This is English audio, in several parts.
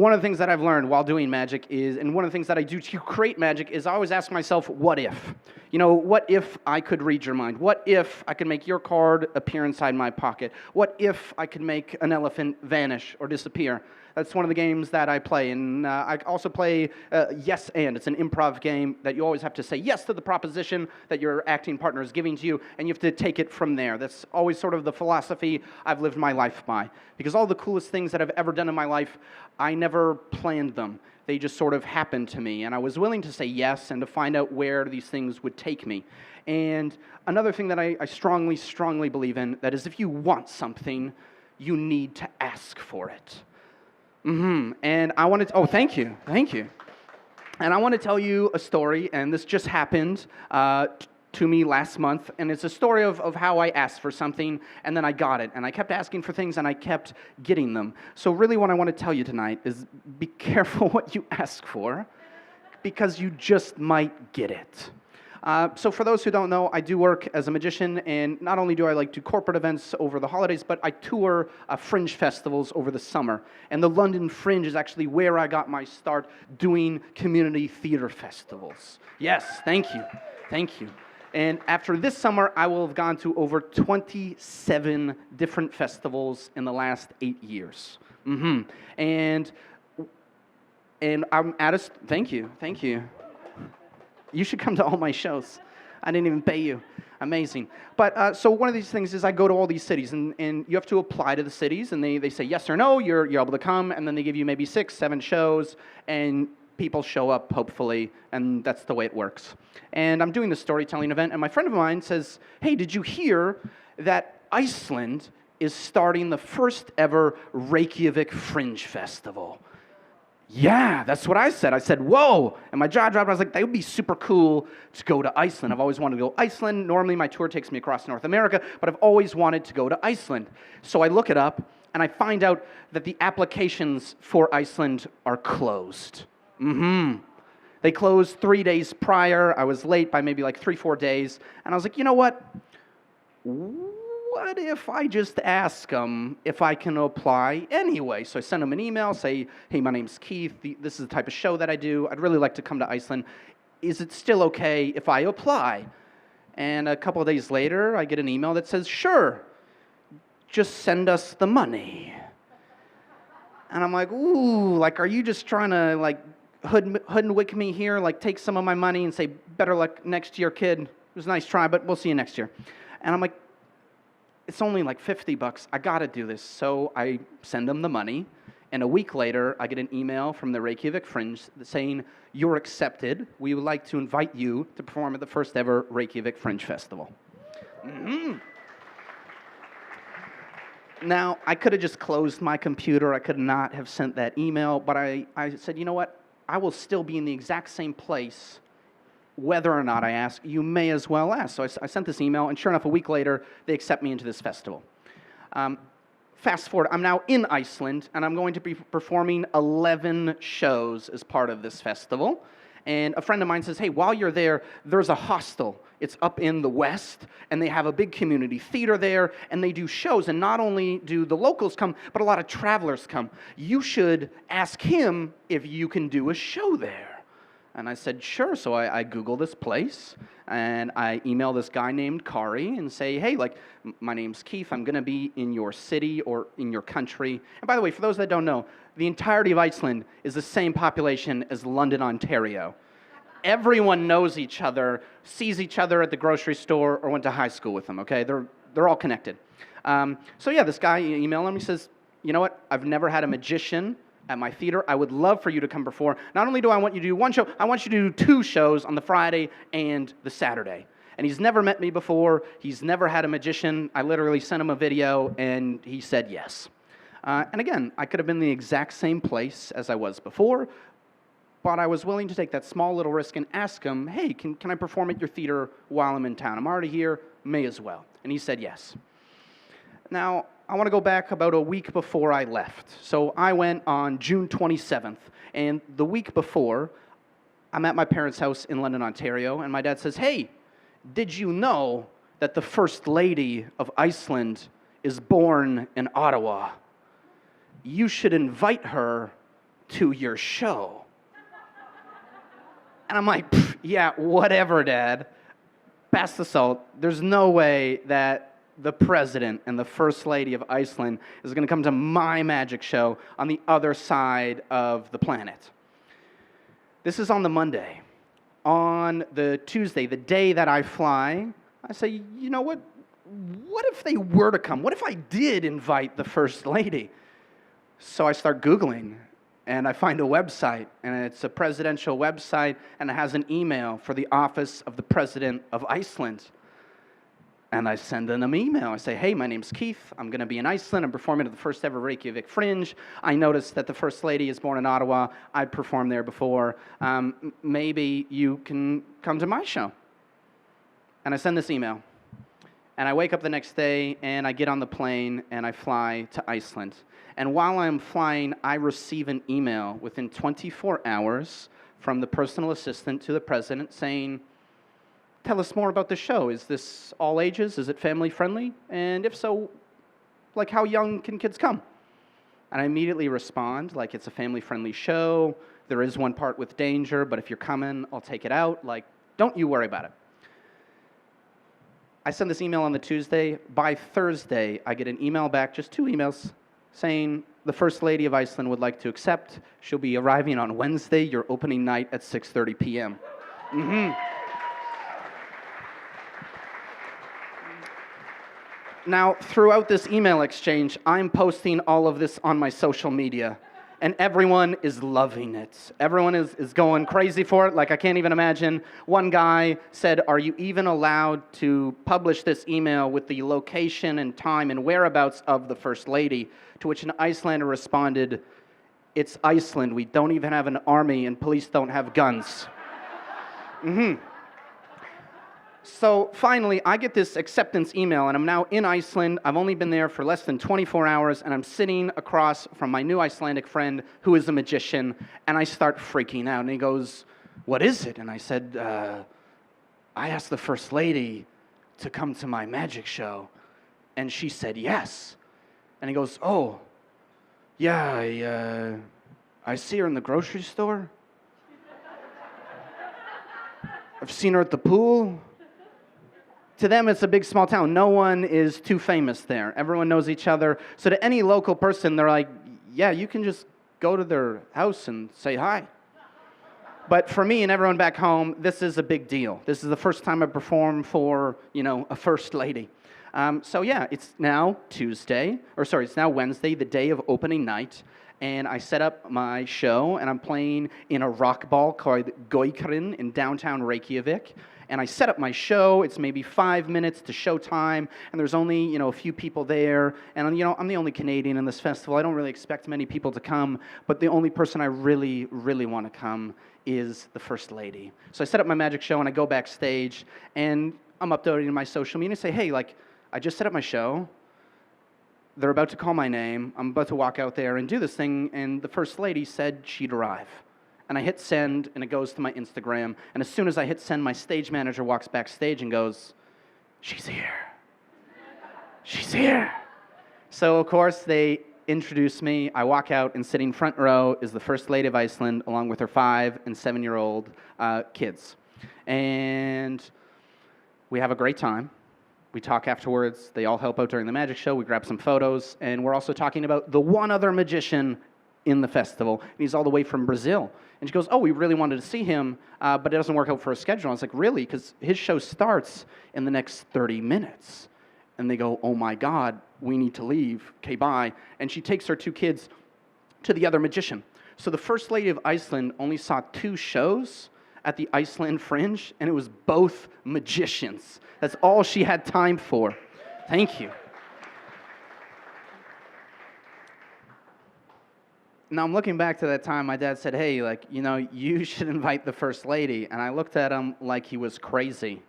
one of the things that I've learned while doing magic is, and one of the things that I do to create magic is I always ask myself, what if? You know, what if I could read your mind? What if I could make your card appear inside my pocket? What if I could make an elephant vanish or disappear? That's one of the games that I play. And I also play Yes and. It's an improv game that you always have to say yes to the proposition that your acting partner is giving to you, and you have to take it from there. That's always sort of the philosophy I've lived my life by. Because all the coolest things that I've ever done in my life, I never planned them. They just sort of happened to me. And I was willing to say yes and to find out where these things would take me. And another thing that I strongly, strongly believe in, that is if you want something, you need to ask for it. And I wanted to, thank you. And I want to tell you a story, and this just happened to me last month, and it's a story of how I asked for something, and then I got it, and I kept asking for things, and I kept getting them. So really what I want to tell you tonight is be careful what you ask for, because you just might get it. So for those who don't know, I do work as a magician, and not only do I like do corporate events over the holidays, but I tour Fringe festivals over the summer. And the London Fringe is actually where I got my start doing community theater festivals. Yes, thank you. And after this summer, I will have gone to over 27 different festivals in the last 8 years. And I'm at a, thank you. You should come to all my shows. I didn't even pay you. Amazing. But so one of these things is I go to all these cities, and you have to apply to the cities, and they say yes or no, you're able to come, and then they give you maybe 6, 7 shows, and people show up, hopefully, and that's the way it works. And I'm doing this storytelling event, and my friend of mine says, hey, did you hear that Iceland is starting the first ever Reykjavik Fringe Festival? Yeah, that's what I said. I said, whoa, and my jaw dropped. I was like, that would be super cool to go to Iceland. I've always wanted to go to Iceland. Normally, my tour takes me across North America, but I've always wanted to go to Iceland. So I look it up, and I find out that the applications for Iceland are closed. They closed 3 days prior. I was late by maybe like 3-4 days, and I was like, you know what? What if I just ask them if I can apply anyway? So I send them an email, say, hey, my name's Keith. This is the type of show that I do. I'd really like to come to Iceland. Is it still okay if I apply? And a couple of days later, I get an email that says, sure, just send us the money. And I'm like, ooh, like, are you just trying to, like, hoodwink me here? Like, take some of my money and say, better luck next year, kid. It was a nice try, but we'll see you next year. And I'm like, it's only like $50. I got to do this. So I send them the money, and a week later, I get an email from the Reykjavik Fringe saying, you're accepted. We would like to invite you to perform at the first ever Reykjavik Fringe Festival. Now, I could have just closed my computer. I could not have sent that email, but I said, you know what? I will still be in the exact same place whether or not I ask. You may as well ask. So I sent this email, and sure enough, a week later, they accept me into this festival. Fast forward, I'm now in Iceland, and I'm going to be performing 11 shows as part of this festival. And a friend of mine says, hey, while you're there, there's a hostel. It's up in the west, and they have a big community theater there, and they do shows. And not only do the locals come, but a lot of travelers come. You should ask him if you can do a show there. And I said, sure. So I Google this place, and I email this guy named Kari and say, hey, like, my name's Keith. I'm going to be in your city or in your country. And by the way, for those that don't know, the entirety of Iceland is the same population as London, Ontario. Everyone knows each other, sees each other at the grocery store, or went to high school with them, okay? They're all connected. So yeah, this guy emailed him. He says, you know what? I've never had a magician at my theater. I would love for you to come perform. Not only do I want you to do one show, I want you to do 2 shows on the Friday and the Saturday. And he's never met me before. He's never had a magician. I literally sent him a video, and he said yes. And again, I could have been in the exact same place as I was before, but I was willing to take that small little risk and ask him, hey, can I perform at your theater while I'm in town? I'm already here, may as well. And he said yes. Now, I want to go back about a week before I left. So I went on June 27th, and the week before, I'm at my parents' house in London, Ontario, and my dad says, hey, did you know that the First Lady of Iceland is born in Ottawa? You should invite her to your show. And I'm like, yeah, whatever, Dad. Pass the salt. There's no way that the president and the first lady of Iceland is going to come to my magic show on the other side of the planet. This is on the Monday. On the Tuesday, the day that I fly, I say, you know what? What if they were to come? What if I did invite the first lady? So I start Googling, and I find a website, and it's a presidential website, and it has an email for the office of the president of Iceland. And I send them an email. I say, hey, my name's Keith. I'm going to be in Iceland. I'm performing at the first ever Reykjavik Fringe. I noticed that the first lady is born in Ottawa. I'd performed there before. Maybe you can come to my show. And I send this email. And I wake up the next day, and I get on the plane, and I fly to Iceland. And while I'm flying, I receive an email within 24 hours from the personal assistant to the president saying, tell us more about the show. Is this all ages? Is it family friendly? And if so, like, how young can kids come? And I immediately respond, like, it's a family friendly show. There is one part with danger, but if you're coming, I'll take it out. Like, don't you worry about it. I send this email on the Tuesday. By Thursday, I get an email back, just 2 emails, saying the First Lady of Iceland would like to accept. She'll be arriving on Wednesday, your opening night at 6:30 p.m. Now, throughout this email exchange, I'm posting all of this on my social media, and everyone is loving it. Everyone is going crazy for it. Like, I can't even imagine. One guy said, are you even allowed to publish this email with the location and time and whereabouts of the First Lady? To which an Icelander responded, it's Iceland. We don't even have an army, and police don't have guns. So finally, I get this acceptance email, and I'm now in Iceland. I've only been there for less than 24 hours, and I'm sitting across from my new Icelandic friend who is a magician, and I start freaking out. And he goes, what is it? And I said, I asked the First Lady to come to my magic show, and she said yes. And he goes, oh, yeah, I see her in the grocery store. I've seen her at the pool. To them, it's a big, small town. No one is too famous there. Everyone knows each other. So to any local person, they're like, yeah, you can just go to their house and say hi. But for me and everyone back home, this is a big deal. This is the first time I perform for, a First Lady. So yeah, it's now it's now Wednesday, the day of opening night. And I set up my show, and I'm playing in a rock ball called Goikrin in downtown Reykjavik. And I set up my show. It's maybe 5 minutes to showtime, and there's only, a few people there. And, I'm the only Canadian in this festival. I don't really expect many people to come, but the only person I really, really want to come is the First Lady. So I set up my magic show, and I go backstage, and I'm uploading my social media and say, hey, I just set up my show. They're about to call my name. I'm about to walk out there and do this thing, and the First Lady said she'd arrive. And I hit send, and it goes to my Instagram. And as soon as I hit send, my stage manager walks backstage and goes, she's here. She's here. So, of course, they introduce me. I walk out, and sitting front row is the First Lady of Iceland, along with her 5- and 7-year-old kids. And we have a great time. We talk afterwards. They all help out during the magic show. We grab some photos. And we're also talking about the one other magician in the festival. And he's all the way from Brazil. And she goes, oh, we really wanted to see him, but it doesn't work out for a schedule. I was like, really? Because his show starts in the next 30 minutes. And they go, oh, my God, we need to leave. Okay, bye. And she takes her 2 kids to the other magician. So the First Lady of Iceland only saw 2 shows at the Iceland Fringe, and it was both magicians. That's all she had time for. Thank you. Now, I'm looking back to that time. My dad said, hey, you should invite the First Lady. And I looked at him like he was crazy.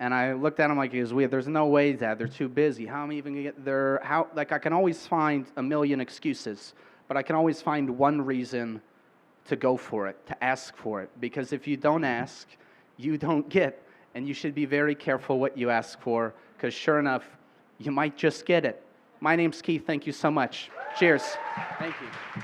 And I looked at him like he was weird. There's no way, Dad. They're too busy. How am I even going to get there? I can always find a million excuses. But I can always find one reason to go for it, to ask for it. Because if you don't ask, you don't get. And you should be very careful what you ask for. Because sure enough, you might just get it. My name's Keith. Thank you so much. Cheers. Thank you.